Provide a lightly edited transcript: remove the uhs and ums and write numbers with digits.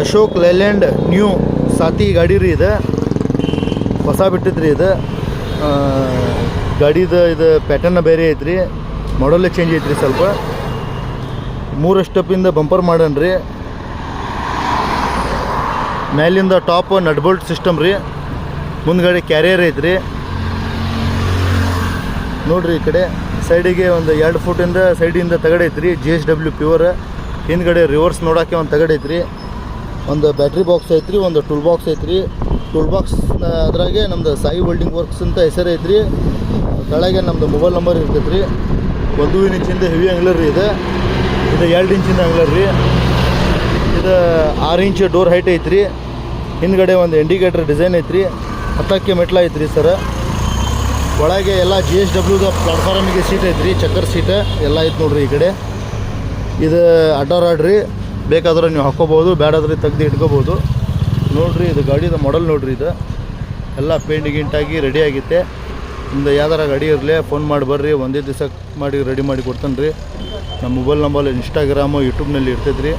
Ashok Layland new ಸಾತಿ ಗಾಡಿ ರೀ ಇದು, ಹೊಸ ಬಿಟ್ಟಿದ್ರಿ ಇದು. ಗಾಡಿದು ಇದು ಪ್ಯಾಟರ್ನ ಬೇರೆ ಐತ್ರಿ, ಮಾಡಲೇ ಚೇಂಜ್ ಐತ್ರಿ ಸ್ವಲ್ಪ. 3 ಸ್ಟೆಪ್ಪಿಂದ ಬಂಪರ್ ಮಾಡನ್ರಿ. ಮೇಲಿಂದ ಟಾಪ್ ನಟ್ ಬೋಲ್ಟ್ ಸಿಸ್ಟಮ್ ರೀ. ಮುಂದ್ಗಡೆ ಕ್ಯಾರಿಯರ್ ಐತ್ರಿ ನೋಡ್ರಿ. ಈ ಕಡೆ ಸೈಡಿಗೆ ಒಂದು 2 ಫೂಟಿಂದ ಸೈಡಿಂದ ತಗಡೈತ್ರಿ, GSW ಪ್ಯೂರ್. ಹಿಂದ್ಗಡೆ ರಿವರ್ಸ್ ನೋಡೋಕ್ಕೆ ಒಂದು ತಗಡೈತ್ರಿ. ಒಂದು ಬ್ಯಾಟ್ರಿ ಬಾಕ್ಸ್ ಐತ್ರಿ, ಒಂದು ಟೂಲ್ ಬಾಕ್ಸ್ ಐತ್ರಿ. ಟೂಲ್ ಬಾಕ್ಸ್ ಅದ್ರಾಗೆ ನಮ್ದು ಸಾಯಿ ವೆಲ್ಡಿಂಗ್ ವರ್ಕ್ಸ್ ಅಂತ ಹೆಸರು ಐತ್ರಿ. ಕೆಳಗೆ ನಮ್ಮದು ಮೊಬೈಲ್ ನಂಬರ್ ಇರ್ತೈತೆ ರೀ. 1 ಇಂಚಿಂದ ಹೆವಿ ಆಂಗ್ಲರ್ ರೀ ಇದು 2 ಇಂಚಿಂದ ಆಂಗ್ಲರ್ ರೀ. ಇದು 6 ಇಂಚ್ ಡೋರ್ ಹೈಟ್ ಐತ್ರಿ. ಹಿಂದ್ಗಡೆ ಒಂದು ಇಂಡಿಕೇಟರ್ ಡಿಸೈನ್ ಐತ್ರಿ. ಹತ್ತಕ್ಕೆ ಮೆಟ್ಲ ಐತ್ರಿ ಸರ್. ಒಳಗೆ ಎಲ್ಲ GSWದ ಪ್ಲಾಟ್ಫಾರ್ಮಿಗೆ ಸೀಟ್ ಐತ್ರಿ, ಚಕ್ಕರ್ ಸೀಟ್ ಎಲ್ಲ ಐತೆ ನೋಡ್ರಿ. ಈ ಕಡೆ ಇದು ಅಡ್ಡ ರಾಡ್ ರೀ, ಬೇಕಾದ್ರೆ ನೀವು ಹಾಕ್ಕೋಬೋದು, ಬೇಡಾದ್ರೆ ತೆಗ್ದು ಇಟ್ಕೋಬೋದು ನೋಡ್ರಿ. ಇದು ಗಾಡಿದ ಮಾಡಲ್ ನೋಡ್ರಿ. ಇದು ಎಲ್ಲ ಪೇಂಟ್ ಗಿಂಟಾಗಿ ರೆಡಿ ಆಗಿತ್ತೆ. ನಿಮ್ದು ಯಾವ್ದಾರ ಗಾಡಿ ಇರಲಿ ಫೋನ್ ಮಾಡಿ ಬರ್ರಿ, ಒಂದೇ ದಿವಸ ಮಾಡಿ ರೆಡಿ ಮಾಡಿ ಕೊಡ್ತಾನೆ ರೀ. ನಮ್ಮ ಮೊಬೈಲ್ ನಂಬರ್ ಇನ್ಸ್ಟಾಗ್ರಾಮು ಯೂಟ್ಯೂಬ್ನಲ್ಲಿ ಇರ್ತೈತೆ ರೀ.